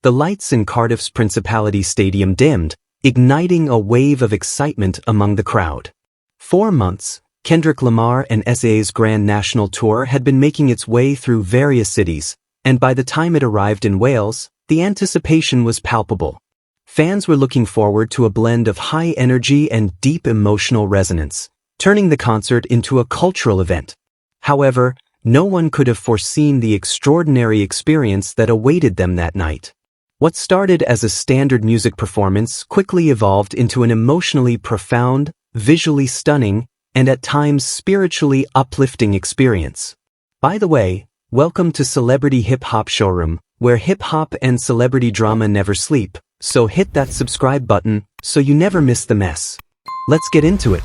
the lights in Cardiff's Principality Stadium dimmed, igniting a wave of excitement among the crowd. 4 months, Kendrick Lamar and SZA's Grand National Tour had been making its way through various cities, and by the time it arrived in Wales, the anticipation was palpable. Fans were looking forward to a blend of high energy and deep emotional resonance, turning the concert into a cultural event. However, no one could have foreseen the extraordinary experience that awaited them that night. What started as a standard music performance quickly evolved into an emotionally profound, visually stunning, and at times spiritually uplifting experience. By the way, welcome to Celebrity Hip Hop Showroom, where hip hop and celebrity drama never sleep, so hit that subscribe button so you never miss the mess. Let's get into it.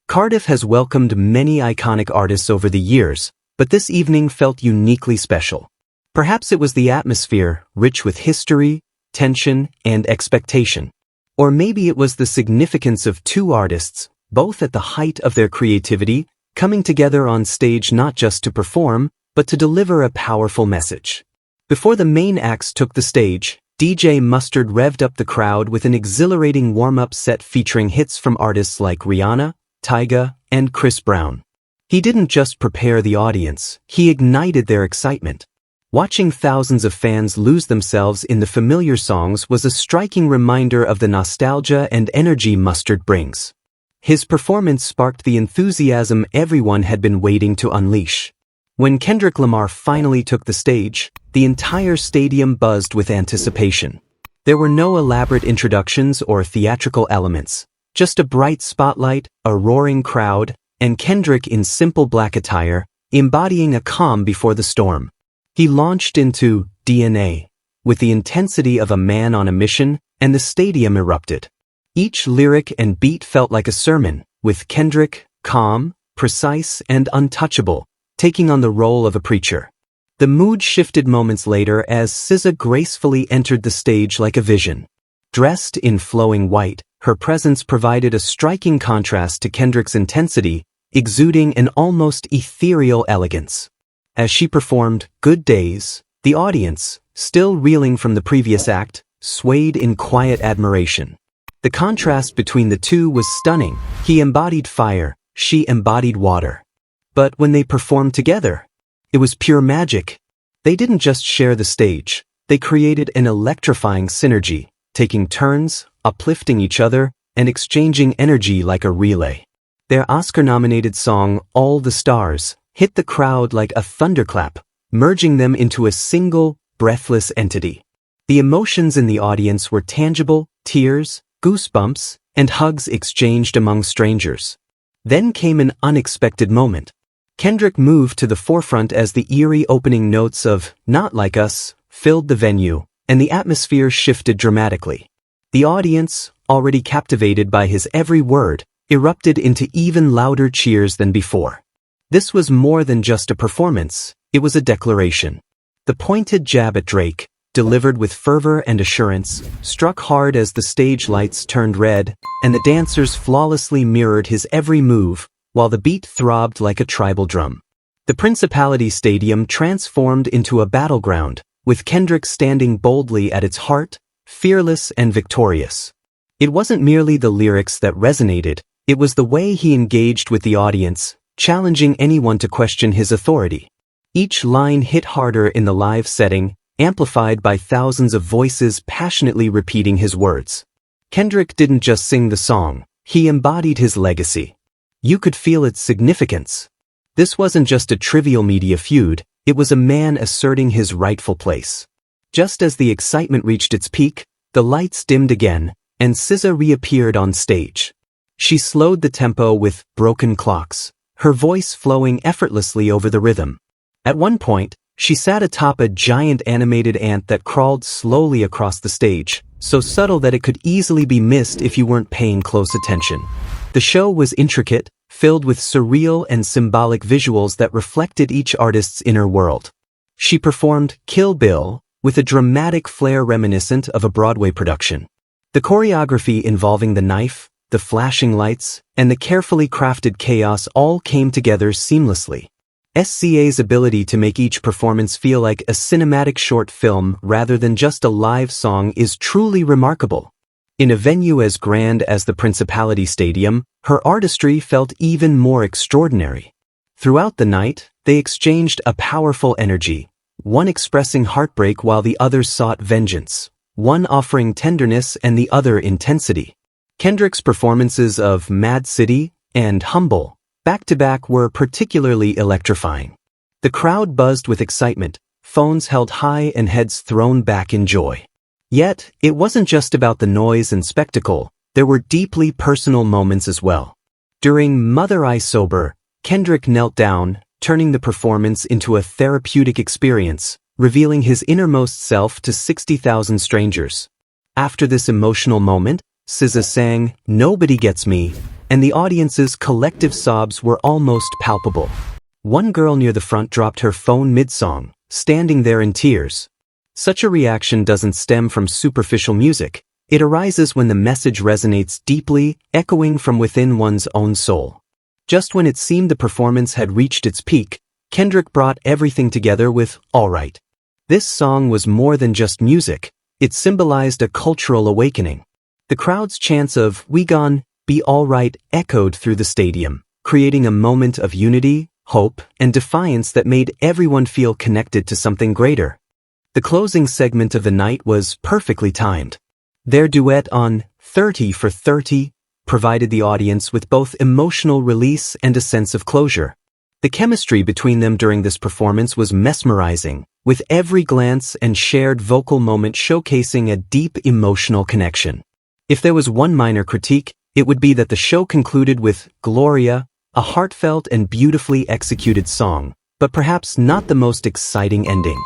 Cardiff has welcomed many iconic artists over the years, but this evening felt uniquely special. Perhaps it was the atmosphere, rich with history, tension, and expectation. Or maybe it was the significance of two artists, both at the height of their creativity, coming together on stage not just to perform, but to deliver a powerful message. Before the main acts took the stage, DJ Mustard revved up the crowd with an exhilarating warm-up set featuring hits from artists like Rihanna, Tyga, and Chris Brown. He didn't just prepare the audience, he ignited their excitement. Watching thousands of fans lose themselves in the familiar songs was a striking reminder of the nostalgia and energy Mustard brings. His performance sparked the enthusiasm everyone had been waiting to unleash. When Kendrick Lamar finally took the stage, the entire stadium buzzed with anticipation. There were no elaborate introductions or theatrical elements, just a bright spotlight, a roaring crowd, and Kendrick in simple black attire, embodying a calm before the storm. He launched into DNA with the intensity of a man on a mission, and the stadium erupted. Each lyric and beat felt like a sermon, with Kendrick, calm, precise, and untouchable, taking on the role of a preacher. The mood shifted moments later as SZA gracefully entered the stage like a vision. Dressed in flowing white, her presence provided a striking contrast to Kendrick's intensity, exuding an almost ethereal elegance. As she performed Good Days, the audience, still reeling from the previous act, swayed in quiet admiration. The contrast between the two was stunning. He embodied fire, she embodied water. But when they performed together, it was pure magic. They didn't just share the stage, they created an electrifying synergy, taking turns, uplifting each other, and exchanging energy like a relay. Their Oscar-nominated song, All the Stars, hit the crowd like a thunderclap, merging them into a single, breathless entity. The emotions in the audience were tangible, tears, goosebumps, and hugs exchanged among strangers. Then came an unexpected moment. Kendrick moved to the forefront as the eerie opening notes of Not Like Us filled the venue, and the atmosphere shifted dramatically. The audience, already captivated by his every word, erupted into even louder cheers than before. This was more than just a performance, it was a declaration. The pointed jab at Drake, delivered with fervor and assurance, struck hard as the stage lights turned red, and the dancers flawlessly mirrored his every move, while the beat throbbed like a tribal drum. The Principality Stadium transformed into a battleground, with Kendrick standing boldly at its heart, fearless and victorious. It wasn't merely the lyrics that resonated, it was the way he engaged with the audience, challenging anyone to question his authority. Each line hit harder in the live setting, amplified by thousands of voices passionately repeating his words. Kendrick didn't just sing the song, he embodied his legacy. You could feel its significance. This wasn't just a trivial media feud, it was a man asserting his rightful place. Just as the excitement reached its peak, the lights dimmed again, and SZA reappeared on stage. She slowed the tempo with Broken Clocks, her voice flowing effortlessly over the rhythm. At one point, she sat atop a giant animated ant that crawled slowly across the stage, so subtle that it could easily be missed if you weren't paying close attention. The show was intricate, filled with surreal and symbolic visuals that reflected each artist's inner world. She performed Kill Bill with a dramatic flair reminiscent of a Broadway production. The choreography involving the knife, the flashing lights, and the carefully crafted chaos all came together seamlessly. SZA's ability to make each performance feel like a cinematic short film rather than just a live song is truly remarkable. In a venue as grand as the Principality Stadium, her artistry felt even more extraordinary. Throughout the night, they exchanged a powerful energy, one expressing heartbreak while the other sought vengeance, one offering tenderness and the other intensity. Kendrick's performances of Mad City and Humble, back-to-back, were particularly electrifying. The crowd buzzed with excitement, phones held high and heads thrown back in joy. Yet, it wasn't just about the noise and spectacle, there were deeply personal moments as well. During Mother I Sober, Kendrick knelt down, turning the performance into a therapeutic experience, revealing his innermost self to 60,000 strangers. After this emotional moment, SZA sang "Nobody Gets Me," and the audience's collective sobs were almost palpable. One girl near the front dropped her phone mid-song, standing there in tears. Such a reaction doesn't stem from superficial music, it arises when the message resonates deeply, echoing from within one's own soul. Just when it seemed the performance had reached its peak, Kendrick brought everything together with "Alright." This song was more than just music, it symbolized a cultural awakening. The crowd's chants of "We gon' be alright" echoed through the stadium, creating a moment of unity, hope, and defiance that made everyone feel connected to something greater. The closing segment of the night was perfectly timed. Their duet on "30 for 30" provided the audience with both emotional release and a sense of closure. The chemistry between them during this performance was mesmerizing, with every glance and shared vocal moment showcasing a deep emotional connection. If there was one minor critique, it would be that the show concluded with "Gloria," a heartfelt and beautifully executed song, but perhaps not the most exciting ending.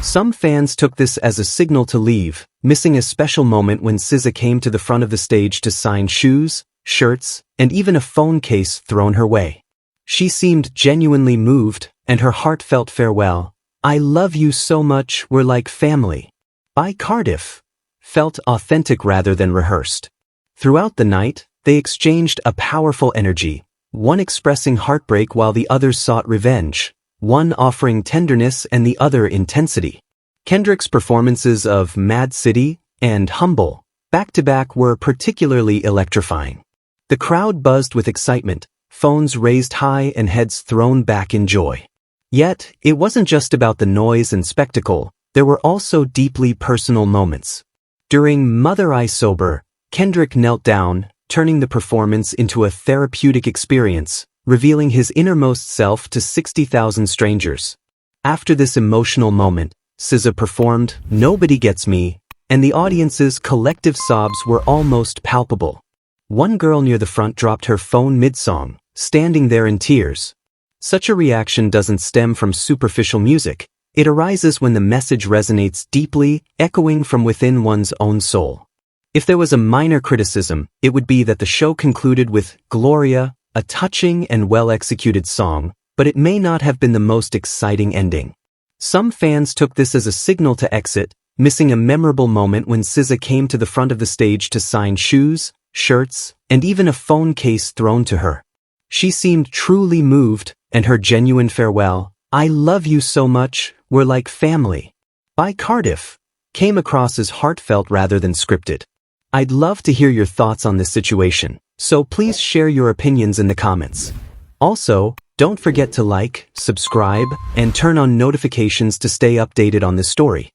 Some fans took this as a signal to leave, missing a special moment when SZA came to the front of the stage to sign shoes, shirts, and even a phone case thrown her way. She seemed genuinely moved, and her heartfelt farewell, "I love you so much, we're like family," by Cardiff, felt authentic rather than rehearsed. Throughout the night, they exchanged a powerful energy, one expressing heartbreak while the other sought revenge, one offering tenderness and the other intensity. Kendrick's performances of Mad City and Humble, back-to-back, were particularly electrifying. The crowd buzzed with excitement, phones raised high and heads thrown back in joy. Yet, it wasn't just about the noise and spectacle, there were also deeply personal moments. During Mother I Sober, Kendrick knelt down, turning the performance into a therapeutic experience, revealing his innermost self to 60,000 strangers. After this emotional moment, SZA performed "Nobody Gets Me," and the audience's collective sobs were almost palpable. One girl near the front dropped her phone mid-song, standing there in tears. Such a reaction doesn't stem from superficial music, it arises when the message resonates deeply, echoing from within one's own soul. If there was a minor criticism, it would be that the show concluded with "Gloria," a touching and well-executed song, but it may not have been the most exciting ending. Some fans took this as a signal to exit, missing a memorable moment when SZA came to the front of the stage to sign shoes, shirts, and even a phone case thrown to her. She seemed truly moved, and her genuine farewell, "I love you so much, we're like family," by Cardiff, came across as heartfelt rather than scripted. I'd love to hear your thoughts on this situation, so please share your opinions in the comments. Also, don't forget to like, subscribe, and turn on notifications to stay updated on this story.